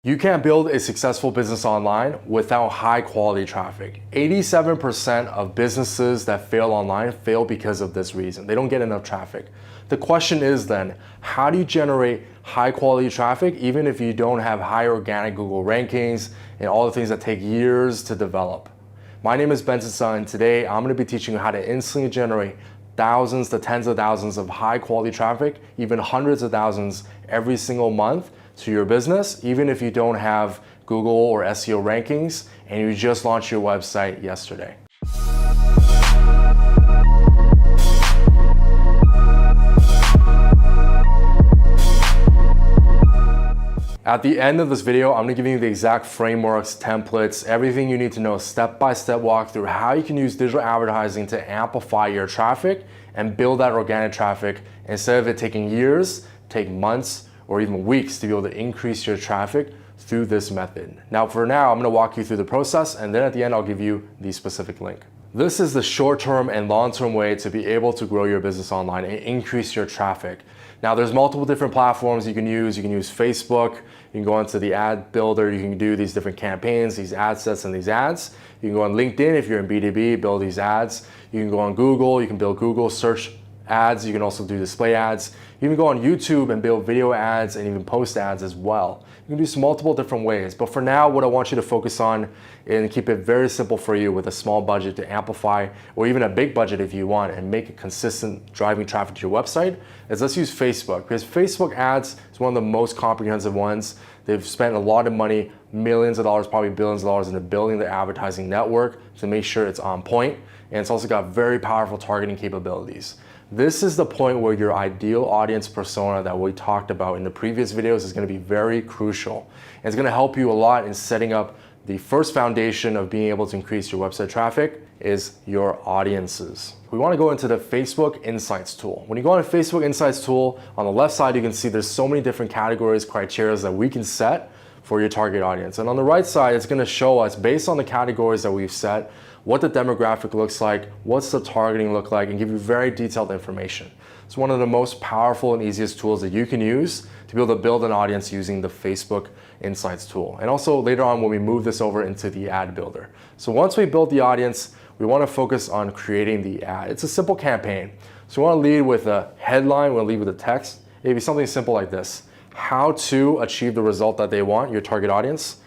You can't build a successful business online without high quality traffic. 87% of businesses that fail online fail because of this reason. They don't get enough traffic. The question is then, how do you generate high quality traffic even if you don't have high organic Google rankings and all the things that take years to develop? My name is Benson Sun, and today I'm going to be teaching you how to instantly generate thousands to tens of thousands of high quality traffic, even hundreds of thousands every single month to your business, even if you don't have Google or SEO rankings and you just launched your website yesterday. At the end of this video, I'm gonna give you the exact frameworks, templates, everything you need to know, step-by-step walkthrough how you can use digital advertising to amplify your traffic and build that organic traffic instead of it taking years, take months, or even weeks to be able to increase your traffic through this method. Now, I'm gonna walk you through the process, and then at the end, I'll give you the specific link. This is the short-term and long-term way to be able to grow your business online and increase your traffic. Now, there's multiple different platforms you can use. You can use Facebook, you can go into the ad builder, you can do these different campaigns, these ad sets and these ads. You can go on LinkedIn if you're in B2B, build these ads. You can go on Google, you can build Google search ads. You can also do display ads. You can go on YouTube and build video ads and even post ads as well. You can do some multiple different ways. But for now, what I want you to focus on and keep it very simple for you with a small budget to amplify, or even a big budget if you want, and make it consistent driving traffic to your website, is let's use Facebook. Because Facebook ads is one of the most comprehensive ones. They've spent a lot of money, millions of dollars, probably billions of dollars into building their advertising network to make sure it's on point. And it's also got very powerful targeting capabilities. This is the point where your ideal audience persona that we talked about in the previous videos is going to be very crucial. And it's going to help you a lot in setting up the first foundation of being able to increase your website traffic is your audiences. We want to go into the Facebook Insights tool. When you go on the Facebook Insights tool, on the left side, you can see there's so many different categories, criteria that we can set for your target audience. And on the right side, it's going to show us, based on the categories that we've set, what the demographic looks like, what's the targeting look like, and give you very detailed information. It's one of the most powerful and easiest tools that you can use to be able to build an audience using the Facebook Insights tool. And also later on when we move this over into the ad builder. So once we build the audience, we want to focus on creating the ad. It's a simple campaign. So we want to lead with a headline, we want to lead with a text. It'd be something simple like this: how to achieve the result that they want, your target audience,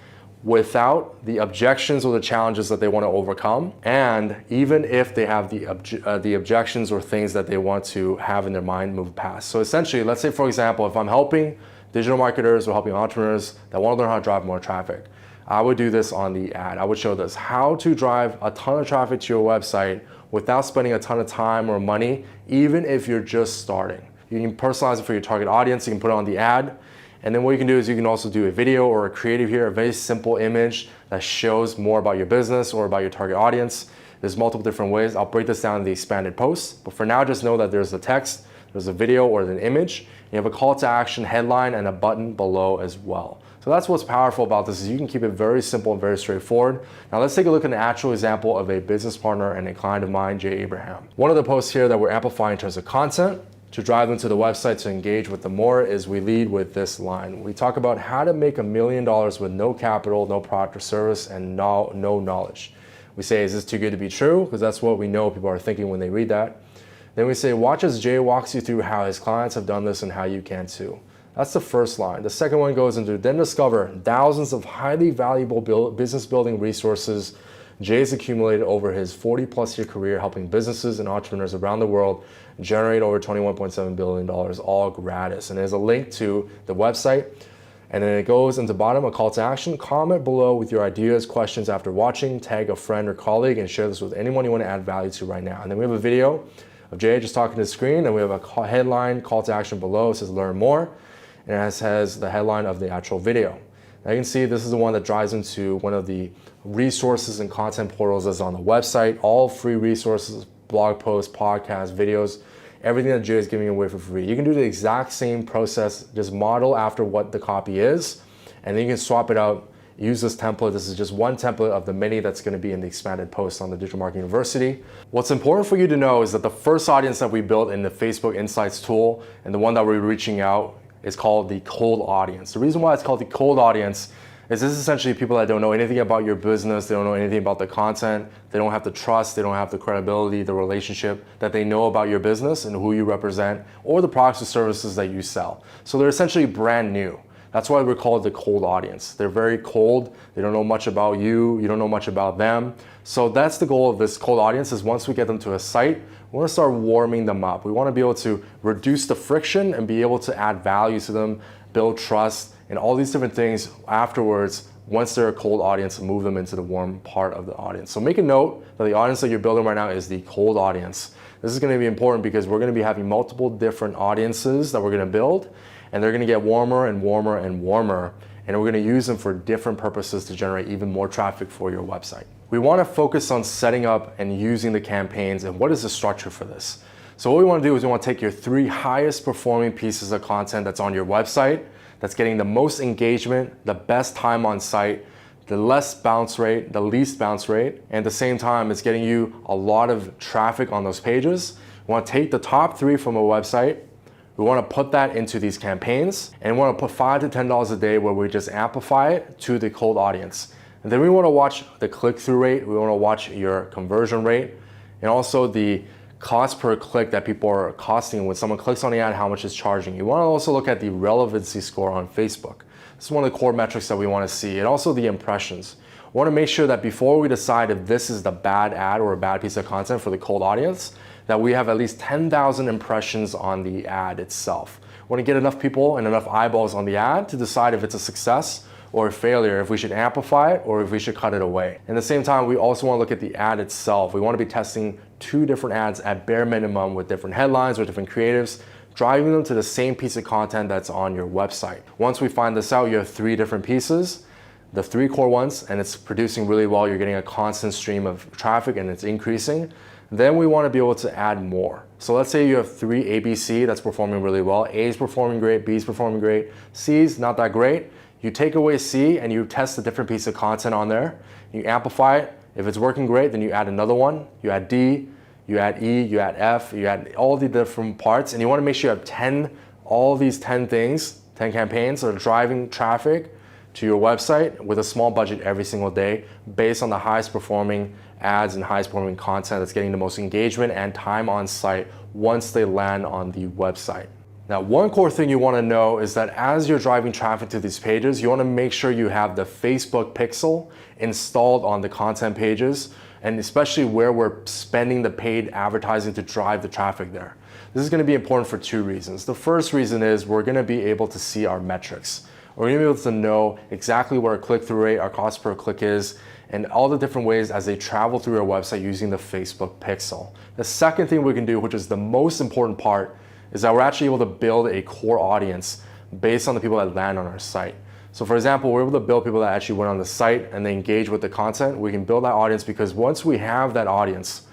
without the objections or the challenges that they want to overcome, and even if they have the objections or things that they want to have in their mind move past. So essentially, let's say for example, if I'm helping digital marketers or helping entrepreneurs that want to learn how to drive more traffic, I would do this on the ad. I would show this: how to drive a ton of traffic to your website without spending a ton of time or money, even if you're just starting. You can personalize it for your target audience. You can put it on the ad. And then what you can do is you can also do a video or a creative here, a very simple image that shows more about your business or about your target audience. There's multiple different ways. I'll break this down in the expanded posts. But for now, just know that there's a text, there's a video or an image. You have a call to action headline and a button below as well. So that's what's powerful about this, is you can keep it very simple and very straightforward. Now let's take a look at an actual example of a business partner and a client of mine, Jay Abraham. One of the posts here that we're amplifying in terms of content to drive them to the website to engage with them more is we lead with this line. We talk about how to make $1 million with no capital, no product or service, and no knowledge. We say, is this too good to be true? Because that's what we know people are thinking when they read that. Then we say, watch as Jay walks you through how his clients have done this and how you can too. That's the first line. The second one goes into, then discover thousands of highly valuable business building resources Jay's accumulated over his 40+ year career helping businesses and entrepreneurs around the world generate over $21.7 billion, all gratis. And there's a link to the website. And then it goes into bottom, a call to action. Comment below with your ideas, questions after watching, tag a friend or colleague, and share this with anyone you want to add value to right now. And then we have a video of Jay just talking to the screen, and we have a headline, call to action below. It says learn more, and it has the headline of the actual video. Now you can see this is the one that drives into one of the resources and content portals that's on the website. All free resources, blog posts, podcasts, videos, everything that Jay is giving away for free. You can do the exact same process, just model after what the copy is, and then you can swap it out, use this template. This is just one template of the many that's going to be in the expanded post on the Digital Marketing University. What's important for you to know is that the first audience that we built in the Facebook Insights tool and the one that we're reaching out is called the cold audience. The reason why it's called the cold audience is this is essentially people that don't know anything about your business, they don't know anything about the content, they don't have the trust, they don't have the credibility, the relationship that they know about your business and who you represent or the products or services that you sell. So they're essentially brand new. That's why we're called the cold audience. They're very cold, they don't know much about you, you don't know much about them. So that's the goal of this cold audience, is once we get them to a site, we want to start warming them up. We want to be able to reduce the friction and be able to add value to them, build trust, and all these different things afterwards. Once they're a cold audience, move them into the warm part of the audience. So make a note that the audience that you're building right now is the cold audience. This is going to be important because we're going to be having multiple different audiences that we're going to build, and they're going to get warmer and warmer and warmer, and we're going to use them for different purposes to generate even more traffic for your website. We want to focus on setting up and using the campaigns, and what is the structure for this? So what we want to do is we want to take your 3 highest performing pieces of content that's on your website, that's getting the most engagement, the best time on site, the less bounce rate, the least bounce rate, and at the same time, it's getting you a lot of traffic on those pages. We want to take the top 3 from a website, we want to put that into these campaigns, and we want to put $5 to $10 a day where we just amplify it to the cold audience. And then we want to watch the click-through rate, we want to watch your conversion rate, and also the cost per click that people are costing when someone clicks on the ad, how much it's charging. You want to also look at the relevancy score on Facebook. This is one of the core metrics that we want to see, and also the impressions. We want to make sure that before we decide if this is the bad ad or a bad piece of content for the cold audience, that we have at least 10,000 impressions on the ad itself. We want to get enough people and enough eyeballs on the ad to decide if it's a success or a failure, if we should amplify it or if we should cut it away. At the same time, we also want to look at the ad itself. We want to be testing 2 different ads at bare minimum with different headlines or different creatives, driving them to the same piece of content that's on your website. Once we find this out, you have 3 different pieces, the 3 core ones, and it's producing really well. You're getting a constant stream of traffic and it's increasing. Then we want to be able to add more. So let's say you have 3 ABC that's performing really well. A is performing great, B is performing great, C is not that great. You take away C and you test a different piece of content on there. You amplify it. If it's working great, then you add another one. You add D, you add E, you add F, you add all the different parts, and you want to make sure you have all these 10 things, 10 campaigns that are driving traffic to your website with a small budget every single day based on the highest performing ads and highest performing content that's getting the most engagement and time on site once they land on the website. Now, one core thing you want to know is that as you're driving traffic to these pages, you want to make sure you have the Facebook pixel installed on the content pages, and especially where we're spending the paid advertising to drive the traffic there. This is going to be important for 2 reasons. The first reason is we're going to be able to see our metrics. We're going to be able to know exactly what our click-through rate, our cost per click is, and all the different ways as they travel through our website using the Facebook pixel. The second thing we can do, which is the most important part, is that we're actually able to build a core audience based on the people that land on our site. So for example, we're able to build people that actually went on the site and they engage with the content. We can build that audience because once we have that audience,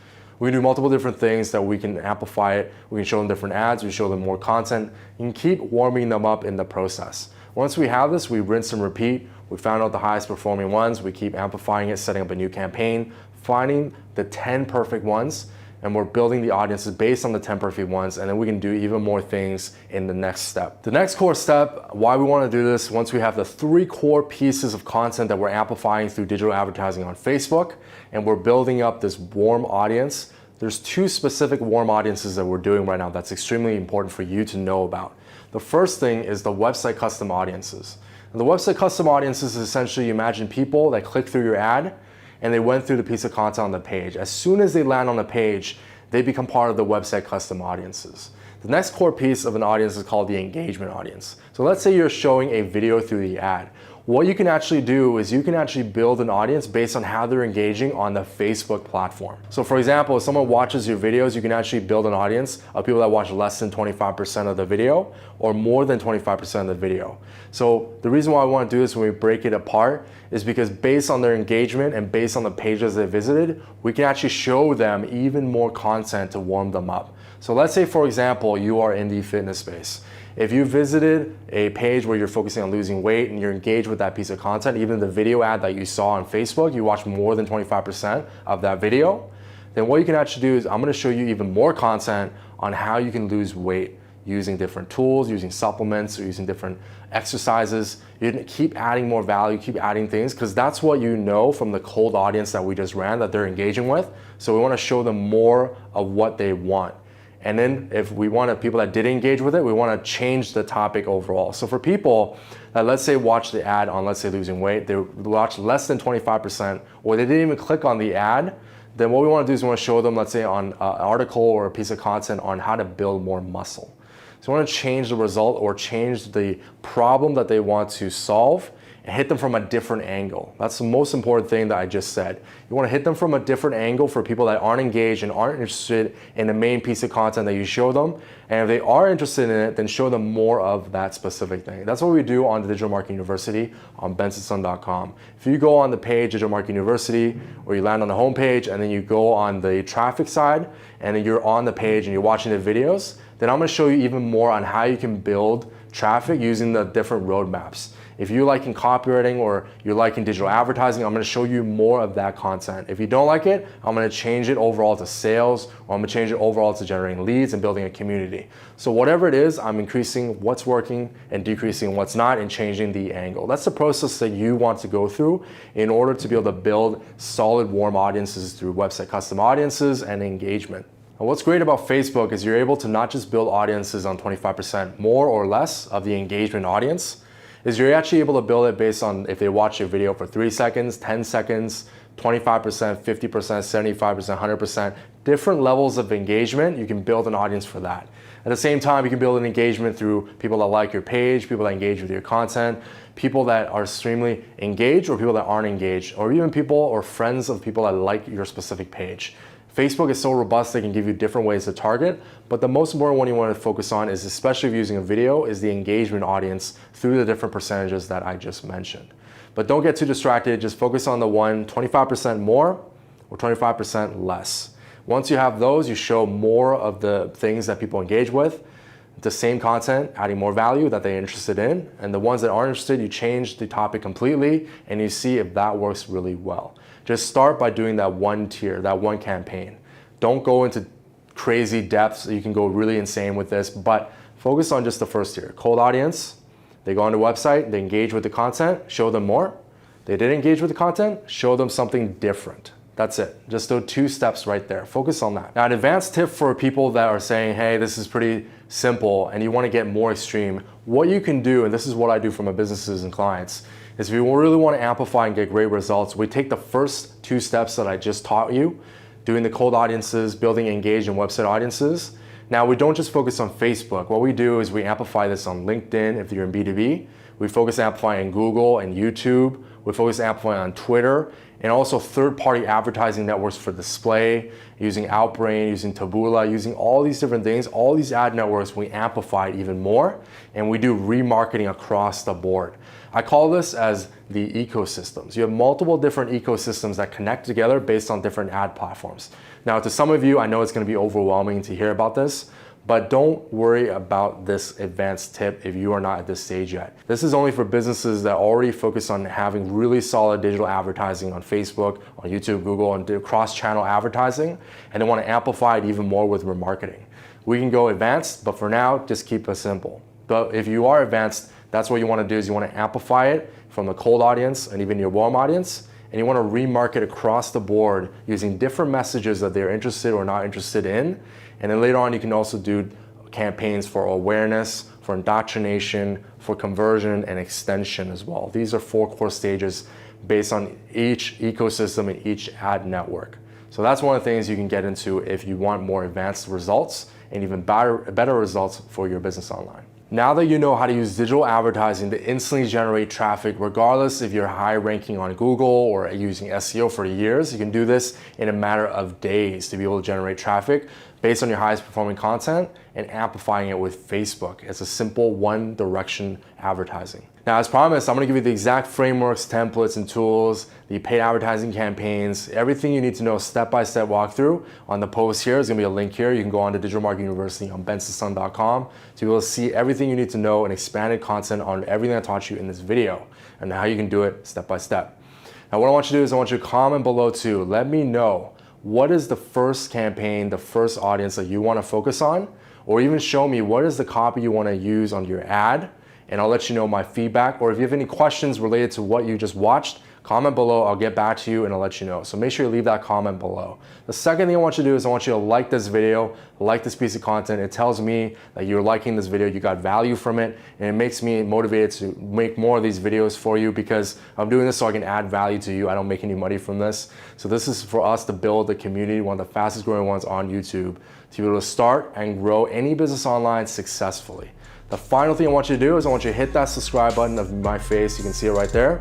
we can do multiple different things that we can amplify it. We can show them different ads, we show them more content, and keep warming them up in the process. Once we have this, we rinse and repeat. We found out the highest performing ones. We keep amplifying it, setting up a new campaign, finding the 10 perfect ones, and we're building the audiences based on the 10 perfect ones, and then we can do even more things in the next step. The next core step, why we want to do this, once we have the 3 core pieces of content that we're amplifying through digital advertising on Facebook, and we're building up this warm audience, there's 2 specific warm audiences that we're doing right now that's extremely important for you to know about. The first thing is the website custom audiences. And the website custom audiences is essentially, you imagine people that click through your ad, and they went through the piece of content on the page. As soon as they land on the page, they become part of the website custom audiences. The next core piece of an audience is called the engagement audience. So let's say you're showing a video through the ad. What you can actually do is you can actually build an audience based on how they're engaging on the Facebook platform. So for example, if someone watches your videos, you can actually build an audience of people that watch less than 25% of the video or more than 25% of the video. So the reason why I want to do this when we break it apart is because based on their engagement and based on the pages they visited, we can actually show them even more content to warm them up. So let's say, for example, you are in the fitness space. If you visited a page where you're focusing on losing weight and you're engaged with that piece of content, even the video ad that you saw on Facebook, you watched more than 25% of that video, then what you can actually do is I'm going to show you even more content on how you can lose weight using different tools, using supplements, or using different exercises. You're gonna keep adding more value, keep adding things, because that's what you know from the cold audience that we just ran that they're engaging with. So we want to show them more of what they want. And then if we want people that did engage with it, we want to change the topic overall. So for people that, let's say, watch the ad on, let's say, losing weight, they watch less than 25%, or they didn't even click on the ad, then what we want to do is we want to show them, let's say, on an article or a piece of content on how to build more muscle. So we want to change the result or change the problem that they want to solve and hit them from a different angle. That's the most important thing that I just said. You want to hit them from a different angle for people that aren't engaged and aren't interested in the main piece of content that you show them. And if they are interested in it, then show them more of that specific thing. That's what we do on the Digital Marketing University on bensonson.com. If you go on the page, Digital Marketing University, or you land on the homepage and then you go on the traffic side and then you're on the page and you're watching the videos, then I'm going to show you even more on how you can build traffic using the different roadmaps. If you're liking copywriting or you're liking digital advertising, I'm going to show you more of that content. If you don't like it, I'm going to change it overall to sales, or I'm going to change it overall to generating leads and building a community. So whatever it is, I'm increasing what's working and decreasing what's not and changing the angle. That's the process that you want to go through in order to be able to build solid warm audiences through website custom audiences and engagement. And what's great about Facebook is you're able to not just build audiences on 25% more or less of the engagement audience, is you're actually able to build it based on if they watch your video for 3 seconds, 10 seconds, 25%, 50%, 75%, 100%, different levels of engagement, you can build an audience for that. At the same time, you can build an engagement through people that like your page, people that engage with your content, people that are extremely engaged or people that aren't engaged, or even people or friends of people that like your specific page. Facebook is so robust, they can give you different ways to target, but the most important one you want to focus on is, especially if using a video, is the engagement audience through the different percentages that I just mentioned. But don't get too distracted, just focus on the one, 25% more or 25% less. Once you have those, you show more of the things that people engage with, the same content, adding more value that they're interested in, and the ones that aren't interested, you change the topic completely and you see if that works really well. Just start by doing that one tier, that one campaign. Don't go into crazy depths. You can go really insane with this, but focus on just the first tier. Cold audience, they go on the website, they engage with the content, show them more. They didn't engage with the content, show them something different. That's it. Just those 2 steps right there. Focus on that. Now, an advanced tip for people that are saying, hey, this is pretty simple and you want to get more extreme, what you can do, and this is what I do for my businesses and clients, is if you really want to amplify and get great results, we take the first 2 steps that I just taught you, doing the cold audiences, building engaged and website audiences. Now, we don't just focus on Facebook. What we do is we amplify this on LinkedIn if you're in B2B. We focus amplifying Google and YouTube. We focus amplifying on Twitter, and also third-party advertising networks for display, using Outbrain, using Taboola, using all these different things, all these ad networks, we amplify it even more, and we do remarketing across the board. I call this as the ecosystems. You have multiple different ecosystems that connect together based on different ad platforms. Now, to some of you, I know it's going to be overwhelming to hear about this, but don't worry about this advanced tip if you are not at this stage yet. This is only for businesses that already focus on having really solid digital advertising on Facebook, on YouTube, Google, and do cross-channel advertising, and they want to amplify it even more with remarketing. We can go advanced, but for now, just keep it simple. But if you are advanced, that's what you want to do, is you want to amplify it from the cold audience and even your warm audience, and you want to remarket across the board using different messages that they're interested or not interested in. And then later on, you can also do campaigns for awareness, for indoctrination, for conversion, and extension as well. These are 4 core stages based on each ecosystem and each ad network. So that's one of the things you can get into if you want more advanced results and even better results for your business online. Now that you know how to use digital advertising to instantly generate traffic, regardless if you're high ranking on Google or using SEO for years, you can do this in a matter of days to be able to generate traffic based on your highest performing content and amplifying it with Facebook. It's a simple one direction advertising. Now, as promised, I'm gonna give you the exact frameworks, templates, and tools, the paid advertising campaigns, everything you need to know step-by-step walkthrough on the post here. There's gonna be a link here. You can go on to Digital Marketing University on bensonson.com to be able to see everything you need to know and expanded content on everything I taught you in this video and how you can do it step-by-step. Now, what I want you to do is I want you to comment below too. Let me know, what is the first campaign, the first audience that you wanna focus on? or even show me what is the copy you want to use on your ad, and I'll let you know my feedback. Or if you have any questions related to what you just watched, comment below, I'll get back to you and I'll let you know. So make sure you leave that comment below. The second thing I want you to do is I want you to like this video, like this piece of content. It tells me that you're liking this video, you got value from it, and it makes me motivated to make more of these videos for you, because I'm doing this so I can add value to you. I don't make any money from this. So this is for us to build a community, one of the fastest growing ones on YouTube, to be able to start and grow any business online successfully. The final thing I want you to do is I want you to hit that subscribe button of my face. You can see it right there.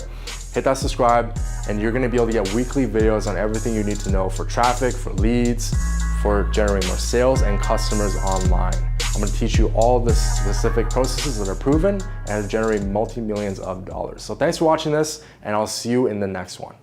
Hit that subscribe, and you're gonna be able to get weekly videos on everything you need to know for traffic, for leads, for generating more sales and customers online. I'm gonna teach you all the specific processes that are proven and generate multi-millions of dollars. So thanks for watching this, and I'll see you in the next one.